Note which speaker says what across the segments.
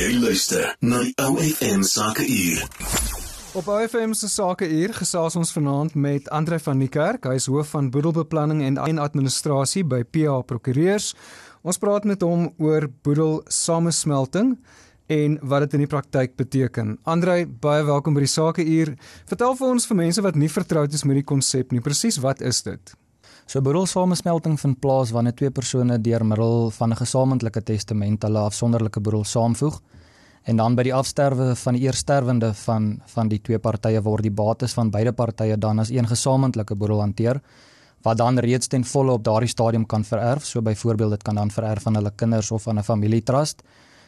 Speaker 1: Jy luister na die OFM Sakeuur.
Speaker 2: Op OFM se Sakeuur gesels ons vanaand met André van Niekerk. Hy is hoof van boedelbeplanning en administrasie by PA Prokureurs. Ons praat met hom oor boedelsamesmelting en wat dit in die praktyk beteken. André, baie welkom by die Sakeuur. Vertel vir ons, vir mense wat nie vertroud is met die konsep nie, presies wat is dit?
Speaker 3: So boedelsamesmelting vind plaas wanneer twee persone deur middel van 'n gesamentlike testament hulle afsonderlike boedel saamvoeg. En dan by die afsterwe van die eerstervende van die twee partye word die bates van beide partye dan as een gesamentlike boedel hanteer, wat dan reeds ten volle op daardie stadium kan vererf. So byvoorbeeld dit kan dan vererf aan hulle kinders of aan 'n familietrust.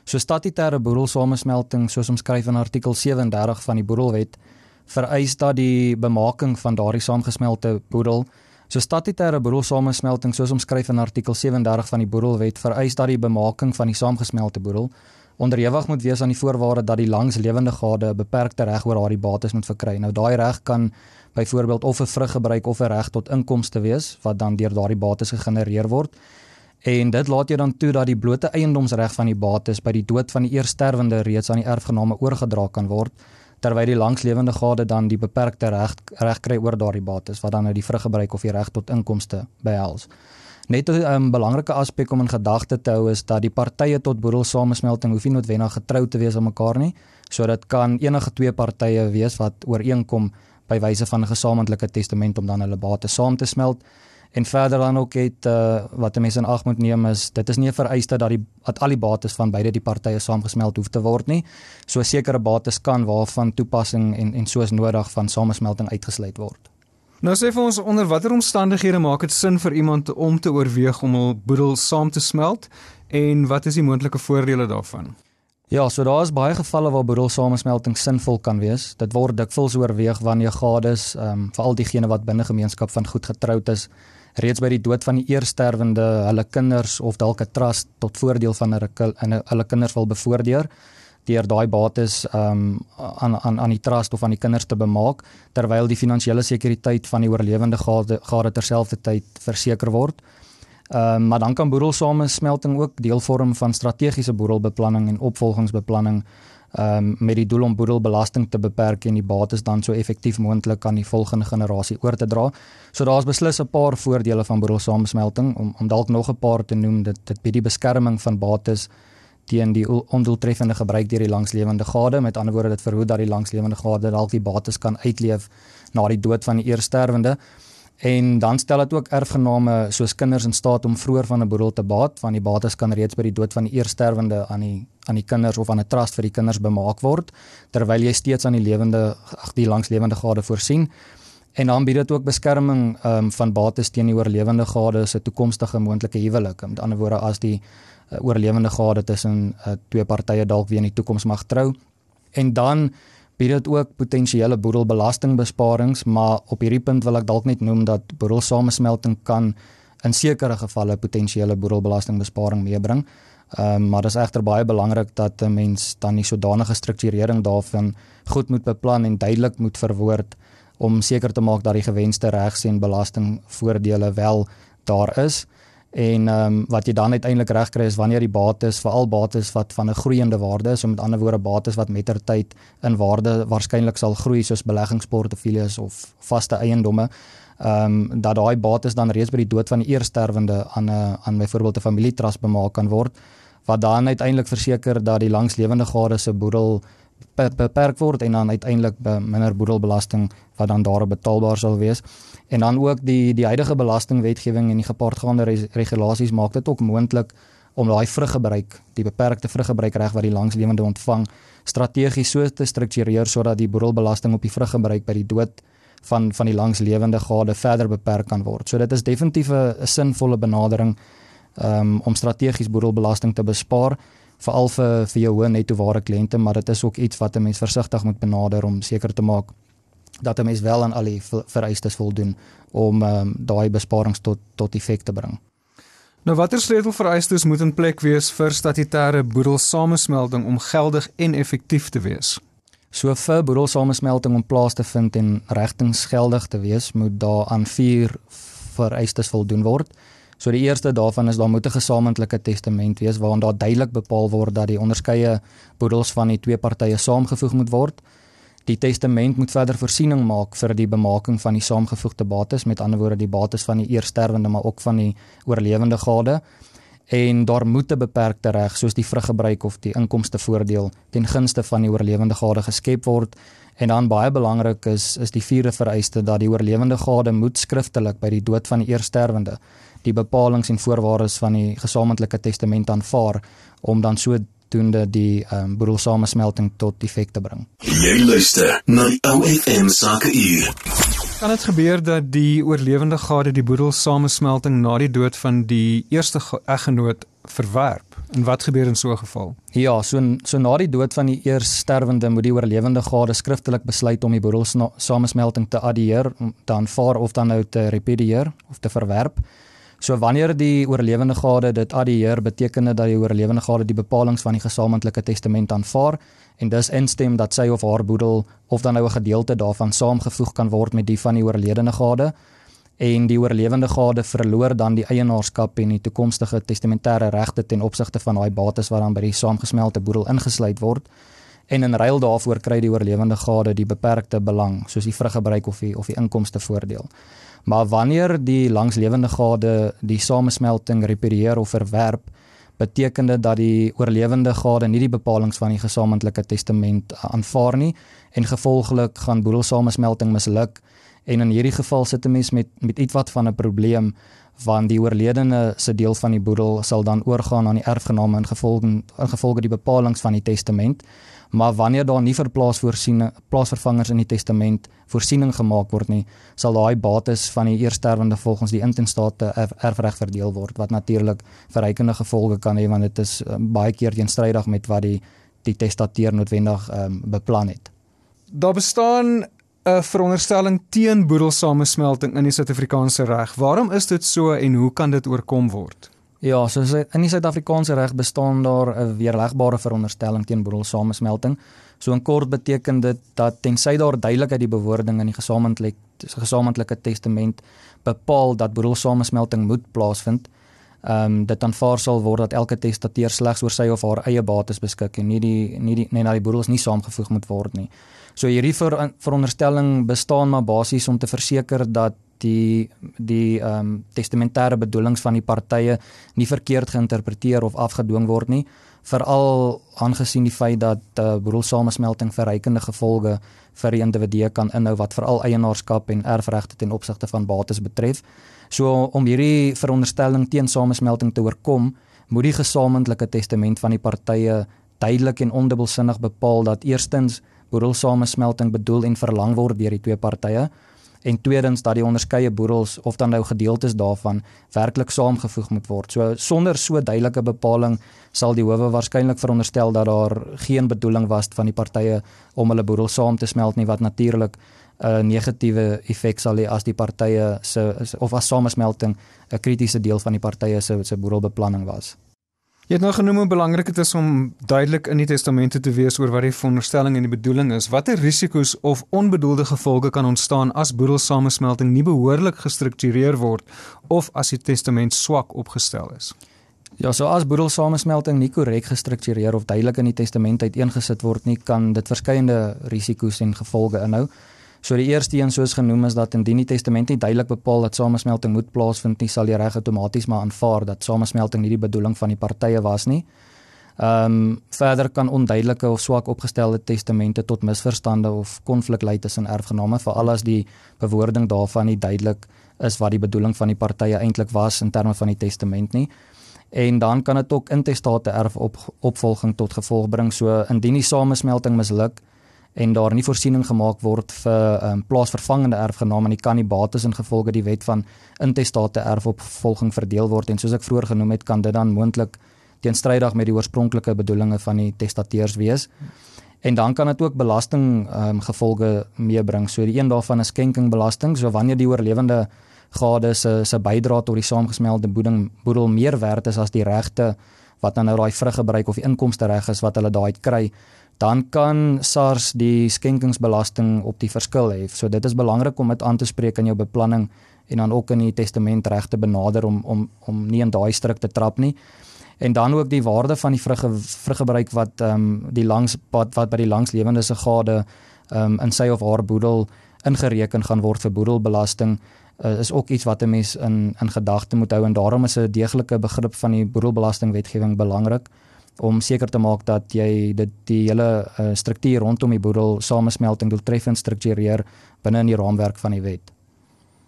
Speaker 3: So statutêre boedelsamesmelting, soos omskryf in artikel 37 van die Boedelwet, vereis dat die bemaking van daardie saamgesmelte boedel. So statutêre boedelsamesmelting, soos omskryf in artikel 37 van die Boedelwet, vereis dat die bemaking van die saamgesmelte boedel onderhewig moet wees aan die voorwaarde dat die langslewende gade 'n beperkte reg oor daardie bates moet verkry. Nou daai reg kan byvoorbeeld of 'n vruggebruik of 'n reg tot inkomste wees wat dan deur daardie bates gegenereer word. En dit laat jou dan toe dat die blote eiendomsreg van die bates by die dood van die eerstervende reeds aan die erfgename oorgedra kan word, terwyl die langslewende gade dan die beperkte reg kry oor daardie bates wat dan nou die vruggebruik of die reg tot inkomste behels. Net 'n belangrike aspek om in gedagte te hou is dat die partye tot boedelsamesmelting hoef nie noodwendig getrou te wees aan mekaar nie. So dit kan enige twee partye wees wat ooreenkom by wyse van 'n gesamentlike testament om dan hulle bates saam te smelt. En verder dan ook wat 'n mens in ag moet neem is, dit is nie 'n vereiste dat al die bates van beide die partye saamgesmelt hoef te word nie. So sekere bates kan waarvan toepassing en soos nodig van samesmelting uitgesluit word.
Speaker 2: Nou sê vir ons, onder watter omstandighede maak dit sin vir iemand om te oorweeg om 'n boedel saam te smelt en wat is die moontlike voordele daarvan?
Speaker 3: Ja, so daar is baie gevalle waar boedelsamesmelting sinvol kan wees. Dit word dikwels oorweeg wanneer gades, veral diegene wat binne gemeenskap van goed getroud is, reeds by die dood van die eerstervende hulle kinders of dalk 'n trust tot voordeel van hulle kinders wil bevoordeel deur daai bates aan die trust of aan die kinders te bemaak, terwyl die finansiële sekuriteit van die oorlewende gade terselfdertyd verseker word. Maar dan kan boedelsamesmelting ook deel vorm van strategiese boedelbeplanning en opvolgingsbeplanning met die doel om boedelbelasting te beperk en die bates dan so effektief moontlik aan die volgende generasie oor te dra. So daar's beslis 'n paar voordele van boedelsamesmelting, om dalk nog 'n paar te noem. Dit bied die beskerming van bates teen die ondoeltreffende gebruik deur die langslewende gade. Met ander woorde, dit verhoed dat die langslewende gade dalk die bates kan uitleef na die dood van die eerstervende. En dan stel dit ook erfgename soos kinders in staat om vroeër van 'n boedel te baat, want die bates kan reeds by die dood van die eerstervende aan die kinders of aan 'n trust vir die kinders bemaak word, terwyl jy steeds aan die langslewende gade voorsien. En dan bied dit ook beskerming van bates teen die oorlewende gade se toekomstige moontlike huwelik. Met ander woorde, as die oorlewende gade tussen twee partye dalk weer in die toekoms mag trou. En dan bied dit ook potensiële boedelbelastingbesparings, maar op hierdie punt wil ek dalk net noem dat boedelsamesmelting kan in sekere gevalle potensiële boedelbelastingbesparing meebring. Maar dit is egter baie belangrik dat 'n mens dan die sodanige strukturering daarvan goed moet beplan en duidelik moet verwoord om seker te maak dat die gewenste regs- en belastingvoordele wel daar is. En wat jy dan uiteindelik reg kry is wanneer die bates, veral bates wat van 'n groeiende waarde is, so met ander woorde bates wat mettertyd in waarde waarskynlik sal groei, soos beleggingsportefeuilles of vaste eiendomme, dat daai bates dan reeds by die dood van die eerstervende aan byvoorbeeld 'n familietrust bemaak kan word, wat dan uiteindelik verseker dat die langslewende gade se boedel beperk word en dan uiteindelik minder boedelbelasting wat dan daarop betaalbaar sal wees. En dan ook die huidige belastingwetgewing en die gepaardgaande regulasies maak dit ook moontlik om daai vruggebruik, die beperkte vruggebruikreg wat die langslewende ontvang, strategies so te struktureer sodat die boedelbelasting op die vruggebruik by die dood van die langslewende gade verder beperk kan word. So dit is definitief 'n sinvolle benadering om strategies boedelbelasting te bespaar, veral vir jou hoë netto-ware kliënte, maar dit is ook iets wat 'n mens versigtig moet benader om seker te maak dat 'n mens wel aan al die vereistes voldoen om daai besparings tot effek te bring.
Speaker 2: Nou watter sleutelvereistes moet in plek wees vir statutêre boedelsamesmelting om geldig en effektief te wees?
Speaker 3: So vir boedelsamesmelting om plaas te vind en regtingsgeldig te wees, moet daar aan 4 vereistes voldoen word. So die eerste daarvan is daar moet 'n gesamentlike testament wees waarin daar duidelik bepaal word dat die onderskeie boedels van die twee partye saamgevoeg moet word. Die testament moet verder voorsiening maak vir die bemaking van die saamgevoegde bates, met ander woorde die bates van die eersterwende maar ook van die oorlewende gade. En daar moet 'n beperkte reg soos die vruggebruik of die inkomstevoordeel ten gunste van die oorlewende gade geskep word. En dan baie belangrik is die vierde vereiste dat die oorlewende gade moet skriftelik by die dood van die eersterwende die bepalings en voorwaardes van die gesamentlike testament aanvaar om dan sodoende die boedelsamesmelting tot effek te bring.
Speaker 1: Jy luister na die OFM Sakeuur.
Speaker 2: Kan dit gebeur dat die oorlewende gade die boedelsamesmelting na die dood van die eerste eggenoot verwerp? En wat gebeur in so 'n geval?
Speaker 3: Ja, so na die dood van die eersterwende moet die oorlewende gade skriftelik besluit om die boedelsamesmelting te addieer, te aanvaar of dan nou te repudieer of te verwerp. So wanneer die oorlewende gade dit addieer, beteken dit dat die oorlewende gade die bepalings van die gesamentlike testament aanvaar en dus instem dat sy of haar boedel of dan nou 'n gedeelte daarvan saamgevoeg kan word met die van die oorledene gade. En die oorlewende gade verloor dan die eienaarskap en die toekomstige testamentêre regte ten opsigte van daai bates wat dan by die saamgesmelte boedel ingesluit word. En in ruil daarvoor kry die oorlewende gade die beperkte belang, soos die vruggebruik of die inkomstevoordeel. Maar wanneer die langslewende gade die samesmelting repudieer of verwerp, beteken dit dat die oorlewende gade nie die bepalings van die gesamentlike testament aanvaar nie en gevolglik gaan boedelsamesmelting misluk. En in hierdie geval sit 'n mens met ietwat van 'n probleem, want die oorledene se deel van die boedel sal dan oorgaan aan die erfgename in gevolge die bepalings van die testament. Maar wanneer daar nie vir plaasvervangers in die testament voorsiening gemaak word nie, sal daai bates van die eersterwende volgens die intenstate erfreg verdeel word, wat natuurlik verrykende gevolge kan hê, want dit is baie keer teenstrydig met wat die testateur noodwendig beplan het.
Speaker 2: Daar bestaan 'n veronderstelling teen boedelsamesmelting in die Suid-Afrikaanse reg. Waarom is dit so en hoe kan dit oorkom word?
Speaker 3: Ja, so in die Suid-Afrikaanse reg bestaan daar 'n weerlegbare veronderstelling teen boedelsamesmelting. So in kort beteken dit dat tensy daar duidelik uit die bewoording in die gesamentlike testament bepaal dat boedelsamesmelting moet plaasvind, dit aanvaar sal word dat elke testateur slegs oor sy of haar eie bates beskik en nie dat die boedels nie saamgevoeg moet word nie. So hierdie veronderstelling bestaan maar basies om te verseker dat die testamentêre bedoelings van die partye nie verkeerd geïnterpreteer of afgedwing word nie, veral aangesien die feit dat boedelsamesmelting verrykende gevolge vir die individue kan inhou wat veral eienaarskap en erfregte ten opsigte van bates betref. So om hierdie veronderstelling teen samesmelting te oorkom, moet die gesamentlike testament van die partye duidelik en ondubbelsinnig bepaal dat eerstens boedelsamesmelting bedoel en verlang word deur die twee partye, en tweedens dat die onderskeie boedels of dan nou gedeeltes daarvan werklik saamgevoeg moet word. So sonder so duidelike bepaling sal die howe waarskynlik veronderstel dat daar geen bedoeling was van die partye om hulle boedel saam te smelt nie, wat natuurlik 'n negatiewe effek sal hê as die partye of as samesmelting 'n kritiese deel van die partye se boedelbeplanning was.
Speaker 2: Jy het nou genoem hoe belangrik dit is om duidelik in die testamente te wees oor wat die veronderstelling en die bedoeling is. Watter risiko's of onbedoelde gevolge kan ontstaan as boedelsamesmelting nie behoorlik gestruktureer word of as die testament swak opgestel is?
Speaker 3: Ja, so as boedelsamesmelting nie korrek gestruktureer of duidelik in die testament uiteengesit word nie, kan dit verskeiende risiko's en gevolge inhou. So die eerste een soos genoem is dat indien die testament nie duidelik bepaal dat samesmelting moet plaasvind nie, sal die reg outomaties maar aanvaar dat samesmelting nie die bedoeling van die partye was nie. Verder kan onduidelike of swak opgestelde testamente tot misverstande of konflik lei tussen erfgename, veral as die bewoording daarvan nie duidelik is wat die bedoeling van die partye eintlik was in terme van die testament nie. En dan kan dit ook intestate erfopvolging tot gevolg bring. So indien die samesmelting misluk en daar nie voorsiening gemaak word vir plaasvervangende erfgename nie, kan die bates ingevolge die wet van intestate erfopvolging verdeel word, en soos ek vroeër genoem het, kan dit dan moontlik teenstrydig met die oorspronklike bedoelinge van die testateurs wees. En dan kan dit ook belasting gevolge meebring. So die een daarvan is skenkingbelasting. So wanneer die oorlewende gade se bydra tot die saamgesmelte boedel meer werd is as die regte wat dan nou daai vruggebruik of die inkomstereg is wat hulle daai kry, dan kan SARS die skenkingsbelasting op die verskil hê. So dit is belangrik om dit aan te spreek in jou beplanning en dan ook in die testament reg te benader om nie in daai struik te trap nie. En dan ook die waarde van die vruggebruik wat wat by die langslewende se gade in sy of haar boedel ingereken gaan word vir boedelbelasting, is ook iets wat 'n mens in gedagte moet hou, en daarom is 'n deeglike begrip van die boedelbelastingwetgewing belangrik om seker te maak dat jy die hele struktuur rondom die boedelsamesmelting doeltreffend struktureer binne in die raamwerk van die wet.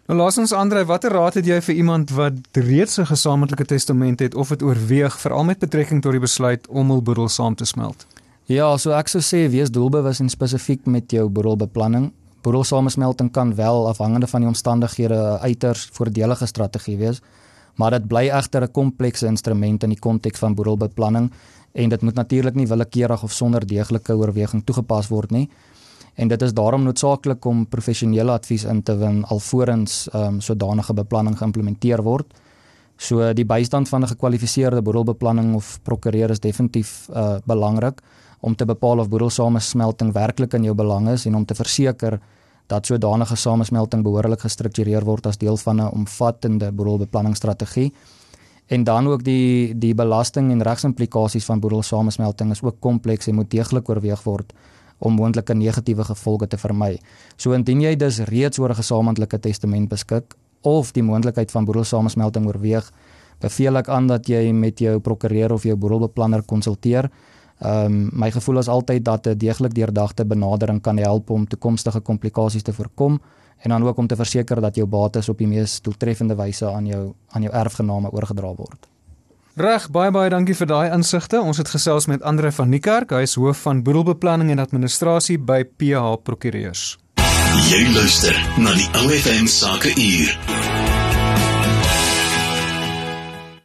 Speaker 2: Nou laasens André, watter raad het jy vir iemand wat reeds 'n gesamentlike testament het of dit oorweeg, veral met betrekking tot die besluit om hul boedel saam te smelt?
Speaker 3: Ja, so ek sou sê wees doelbewus en spesifiek met jou boedelbeplanning. Boedelsamesmelting kan wel afhangende van die omstandighede 'n uiters voordelige strategie wees, maar dit bly egter 'n komplekse instrument in die konteks van boedelbeplanning, en dit moet natuurlik nie willekeurig of sonder deeglike oorweging toegepas word nie. En dit is daarom noodsaaklik om professionele advies in te win alvorens sodanige beplanning geïmplementeer word. So die bystand van 'n gekwalifiseerde boedelbeplanning of prokureur is definitief belangrik om te bepaal of boedelsamesmelting werklik in jou belang is en om te verseker dat sodanige samesmelting behoorlik gestruktureer word as deel van 'n omvattende boedelbeplanningsstrategie. En dan ook die belasting en regsimplikasies van boedelsamesmelting is ook kompleks en moet deeglik oorweeg word om moontlike negatiewe gevolge te vermy. So indien jy dus reeds oor 'n gesamentlike testament beskik of die moontlikheid van boedelsamesmelting oorweeg, beveel ek aan dat jy met jou prokureur of jou boedelbeplanner konsulteer. My gevoel is altyd dat 'n deeglik deurdagte benadering kan help om toekomstige komplikasies te voorkom en dan ook om te verseker dat jou bates op die mees doeltreffende wyse aan jou erfgename oorgedra word.
Speaker 2: Reg, baie dankie vir daai insigte. Ons het gesels met André van Niekerk, hy is hoof van boedelbeplanning en administrasie by PH Prokureurs.
Speaker 1: Jy luister na die OFM Sake Uur.